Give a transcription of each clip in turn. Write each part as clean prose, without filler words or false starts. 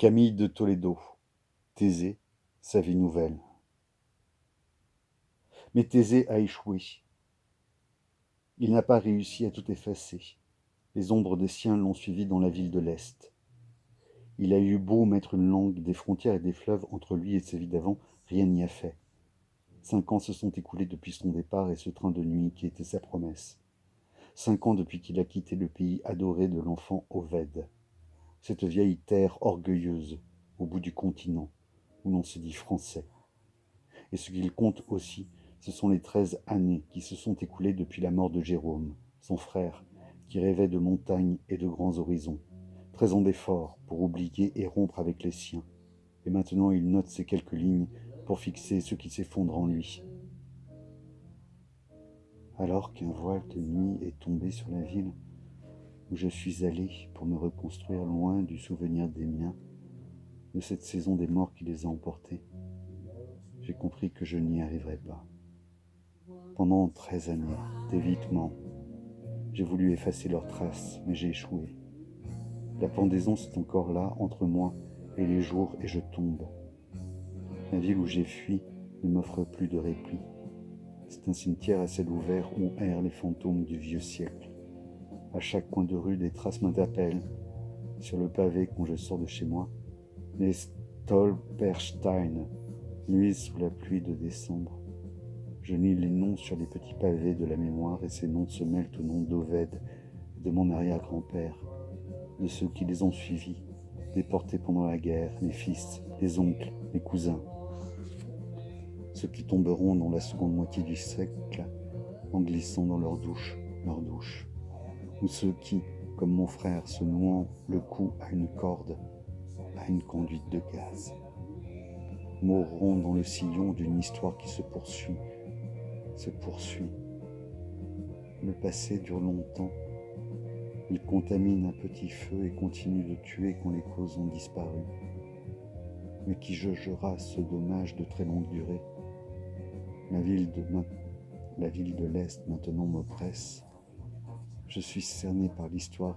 Camille de Toledo, Thésée, sa vie nouvelle. Mais Thésée a échoué. Il n'a pas réussi à tout effacer. Les ombres des siens l'ont suivi dans la ville de l'Est. Il a eu beau mettre une langue, des frontières et des fleuves entre lui et sa vie d'avant, rien n'y a fait. 5 ans se sont écoulés depuis son départ et ce train de nuit qui était sa promesse. 5 ans depuis qu'il a quitté le pays adoré de l'enfant Ovède. Cette vieille terre orgueilleuse, au bout du continent, où l'on se dit français. Et ce qu'il compte aussi, ce sont les 13 années qui se sont écoulées depuis la mort de Jérôme, son frère, qui rêvait de montagnes et de grands horizons. 13 ans d'efforts pour oublier et rompre avec les siens. Et maintenant il note ces quelques lignes pour fixer ce qui s'effondre en lui. Alors qu'un voile de nuit est tombé sur la ville, où je suis allé pour me reconstruire loin du souvenir des miens, de cette saison des morts qui les a emportés, j'ai compris que je n'y arriverais pas. Pendant 13 années d'évitement, j'ai voulu effacer leurs traces, mais j'ai échoué. La pendaison, c'est encore là, entre moi et les jours, et je tombe. La ville où j'ai fui ne m'offre plus de répit. C'est un cimetière à ciel ouvert où errent les fantômes du vieux siècle. À chaque coin de rue, des traces m'interpellent. Sur le pavé, quand je sors de chez moi, les Stolpersteine luisent sous la pluie de décembre. Je lis les noms sur les petits pavés de la mémoire et ces noms se mêlent au nom d'Ovède, de mon arrière-grand-père, de ceux qui les ont suivis, déportés pendant la guerre, les fils, les oncles, les cousins. Ceux qui tomberont dans la seconde moitié du siècle en glissant dans leur douche. Ou ceux qui, comme mon frère, se nouant le cou à une corde, à une conduite de gaz, mourront dans le sillon d'une histoire qui se poursuit. Le passé dure longtemps. Il contamine à petit feu et continue de tuer quand les causes ont disparu. Mais qui jugera ce dommage de très longue durée? La ville de l'Est maintenant m'oppresse. Je suis cerné par l'histoire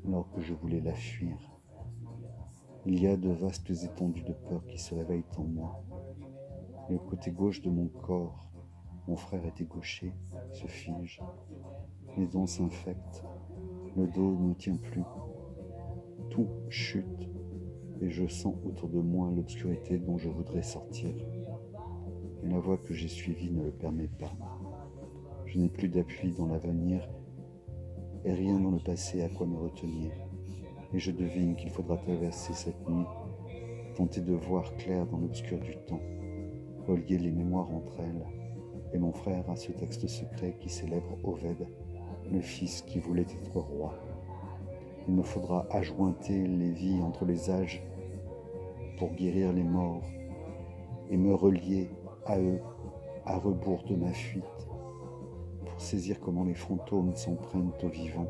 alors que je voulais la fuir. Il y a de vastes étendues de peur qui se réveillent en moi. Le côté gauche de mon corps, mon frère était gaucher, se fige. Les dents s'infectent. Le dos ne tient plus. Tout chute et je sens autour de moi l'obscurité dont je voudrais sortir. Mais la voie que j'ai suivie ne le permet pas. Je n'ai plus d'appui dans l'avenir et rien dans le passé à quoi me retenir. Et je devine qu'il faudra traverser cette nuit, tenter de voir clair dans l'obscur du temps, relier les mémoires entre elles, et mon frère a ce texte secret qui célèbre Ovède, le fils qui voulait être roi. Il me faudra ajointer les vies entre les âges pour guérir les morts et me relier à eux à rebours de ma fuite, pour saisir comment les fantômes s'en prennent aux vivants,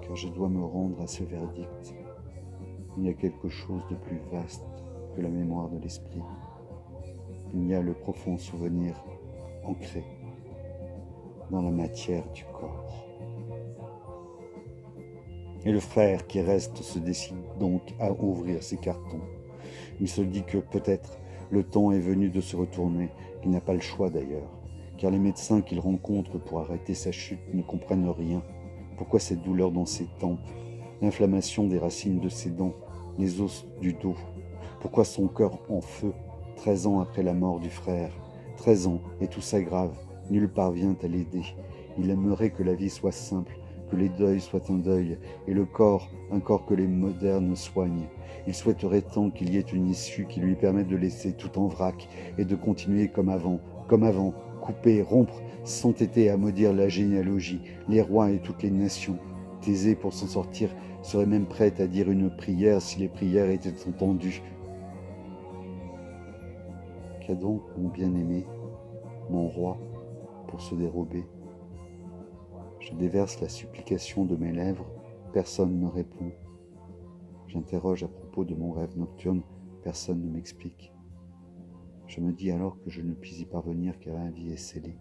car je dois me rendre à ce verdict. Il y a quelque chose de plus vaste que la mémoire de l'esprit. Il y a le profond souvenir ancré dans la matière du corps. Et le frère qui reste se décide donc à ouvrir ses cartons. Il se dit que peut-être le temps est venu de se retourner, qu'il n'a pas le choix d'ailleurs, car les médecins qu'il rencontre pour arrêter sa chute ne comprennent rien. Pourquoi cette douleur dans ses tempes, l'inflammation des racines de ses dents, les os du dos? Pourquoi son cœur en feu, 13 ans après la mort du frère? 13 ans, et tout s'aggrave, nul parvient à l'aider. Il aimerait que la vie soit simple, que les deuils soient un deuil, et le corps, un corps que les modernes soignent. Il souhaiterait tant qu'il y ait une issue qui lui permette de laisser tout en vrac et de continuer comme avant, couper, rompre, s'entêter à maudire la généalogie, les rois et toutes les nations. Thésée, pour s'en sortir, serait même prête à dire une prière si les prières étaient entendues. Qu'a donc mon bien-aimé, mon roi, pour se dérober? Je déverse la supplication de mes lèvres, personne ne répond. J'interroge à propos de mon rêve nocturne, personne ne m'explique. Je me dis alors que je ne puis y parvenir car la vie est scellée.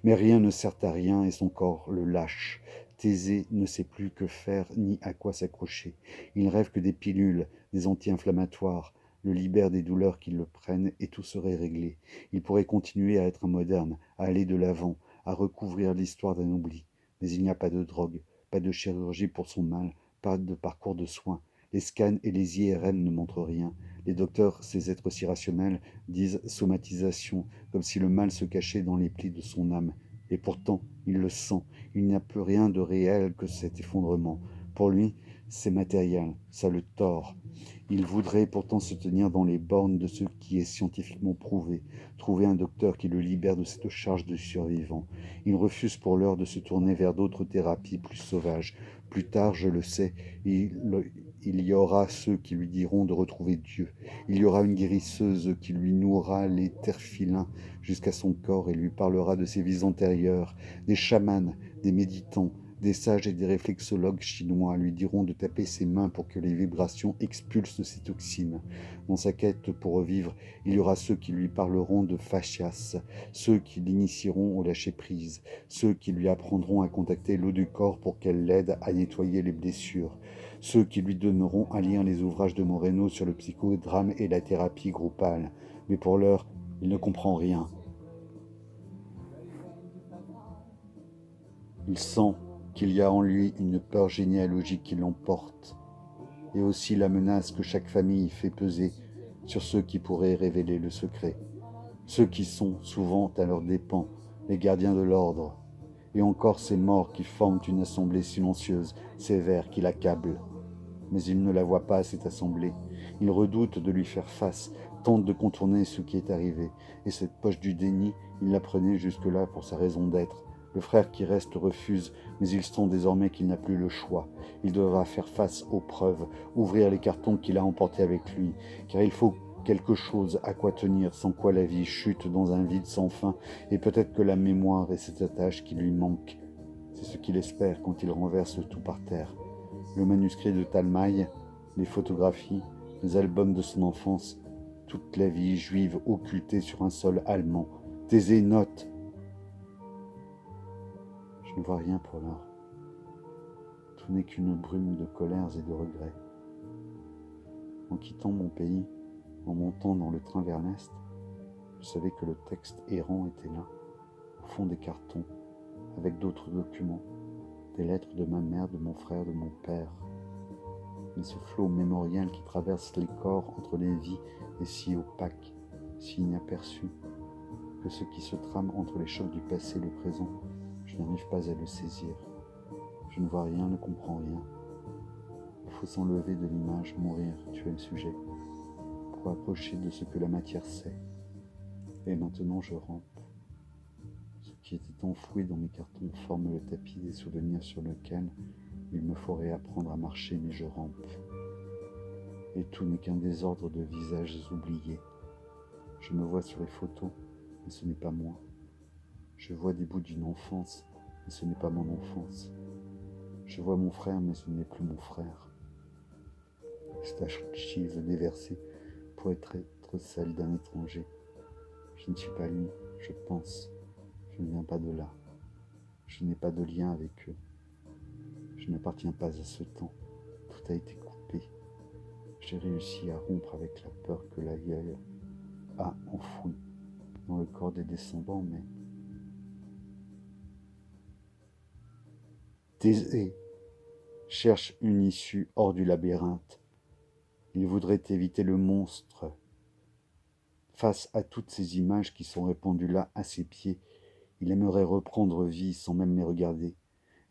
Mais rien ne sert à rien et son corps le lâche. Thésée ne sait plus que faire ni à quoi s'accrocher. Il rêve que des pilules, des anti-inflammatoires, le libèrent des douleurs qui le prennent et tout serait réglé. Il pourrait continuer à être un moderne, à aller de l'avant, à recouvrir l'histoire d'un oubli. Mais il n'y a pas de drogue, pas de chirurgie pour son mal, pas de parcours de soins. Les scans et les IRM ne montrent rien. Les docteurs, ces êtres si rationnels, disent somatisation, comme si le mal se cachait dans les plis de son âme. Et pourtant, il le sent. Il n'y a plus rien de réel que cet effondrement. Pour lui, c'est matériel, ça le tord. Il voudrait pourtant se tenir dans les bornes de ce qui est scientifiquement prouvé, trouver un docteur qui le libère de cette charge de survivant. Il refuse pour l'heure de se tourner vers d'autres thérapies plus sauvages. Plus tard, je le sais, il y aura ceux qui lui diront de retrouver Dieu. Il y aura une guérisseuse qui lui nouera les terfilins jusqu'à son corps et lui parlera de ses vies antérieures. Des chamans, des méditants, des sages et des réflexologues chinois lui diront de taper ses mains pour que les vibrations expulsent ces toxines. Dans sa quête pour revivre, il y aura ceux qui lui parleront de fascias, ceux qui l'initieront au lâcher-prise, ceux qui lui apprendront à contacter l'eau du corps pour qu'elle l'aide à nettoyer les blessures, ceux qui lui donneront à lire les ouvrages de Moreno sur le psychodrame et la thérapie groupale. Mais pour l'heure, il ne comprend rien. Il sent qu'il y a en lui une peur généalogique qui l'emporte, et aussi la menace que chaque famille fait peser sur ceux qui pourraient révéler le secret, ceux qui sont souvent à leurs dépens, les gardiens de l'ordre, et encore ces morts qui forment une assemblée silencieuse, sévère, qui l'accable. Mais il ne la voit pas, cette assemblée. Il redoute de lui faire face, tente de contourner ce qui est arrivé, et cette poche du déni, il la prenait jusque-là pour sa raison d'être. Le frère qui reste refuse, mais il sent désormais qu'il n'a plus le choix. Il devra faire face aux preuves, ouvrir les cartons qu'il a emportés avec lui, car il faut quelque chose à quoi tenir, sans quoi la vie chute dans un vide sans fin, et peut-être que la mémoire est cette attache qui lui manque. C'est ce qu'il espère quand il renverse tout par terre. Le manuscrit de Talmaï, les photographies, les albums de son enfance, toute la vie juive occultée sur un sol allemand. Thésée note. Je ne vois rien pour l'heure. Tout n'est qu'une brume de colères et de regrets. En quittant mon pays, en montant dans le train vers l'Est, je savais que le texte errant était là, au fond des cartons, avec d'autres documents, des lettres de ma mère, de mon frère, de mon père. Mais ce flot mémorial qui traverse les corps entre les vies est si opaque, si inaperçu, que ce qui se trame entre les chocs du passé et le présent, je n'arrive pas à le saisir. Je ne vois rien, ne comprends rien. Il faut s'enlever de l'image, mourir, tuer le sujet, pour approcher de ce que la matière sait. Et maintenant je rampe. Ce qui était enfoui dans mes cartons forme le tapis des souvenirs sur lequel il me faut réapprendre à marcher, mais je rampe. Et tout n'est qu'un désordre de visages oubliés. Je me vois sur les photos, mais ce n'est pas moi. Je vois des bouts d'une enfance, mais ce n'est pas mon enfance. Je vois mon frère, mais ce n'est plus mon frère. Cette archive déversée pourrait être celle d'un étranger. Je ne suis pas lui, je pense. Je ne viens pas de là. Je n'ai pas de lien avec eux. Je n'appartiens pas à ce temps. Tout a été coupé. J'ai réussi à rompre avec la peur que l'aïeul a enfouie dans le corps des descendants, mais Thésée cherche une issue hors du labyrinthe. Il voudrait éviter le monstre. Face à toutes ces images qui sont répandues là à ses pieds, il aimerait reprendre vie sans même les regarder.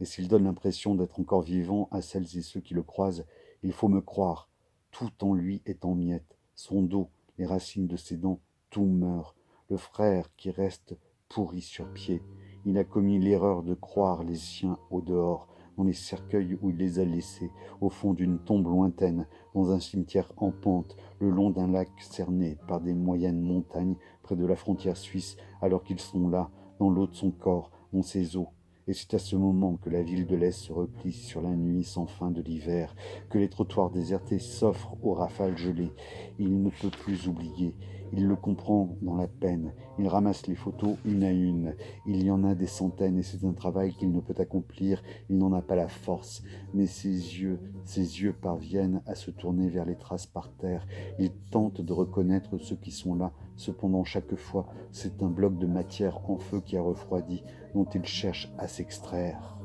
Et s'il donne l'impression d'être encore vivant à celles et ceux qui le croisent, il faut me croire. Tout en lui est en miettes. Son dos, les racines de ses dents, tout meurt. Le frère qui reste pourri sur pied. Il a commis l'erreur de croire les siens au dehors, dans les cercueils où il les a laissés, au fond d'une tombe lointaine, dans un cimetière en pente, le long d'un lac cerné par des moyennes montagnes près de la frontière suisse, alors qu'ils sont là, dans l'eau de son corps, dans ses os. Et c'est à ce moment que la ville de l'Est se replie sur la nuit sans fin de l'hiver, que les trottoirs désertés s'offrent aux rafales gelées. Il ne peut plus oublier. Il le comprend dans la peine. Il ramasse les photos une à une. Il y en a des centaines et c'est un travail qu'il ne peut accomplir. Il n'en a pas la force. Mais ses yeux parviennent à se tourner vers les traces par terre. Il tente de reconnaître ceux qui sont là. Cependant, chaque fois, c'est un bloc de matière en feu qui a refroidi, dont il cherche à s'extraire.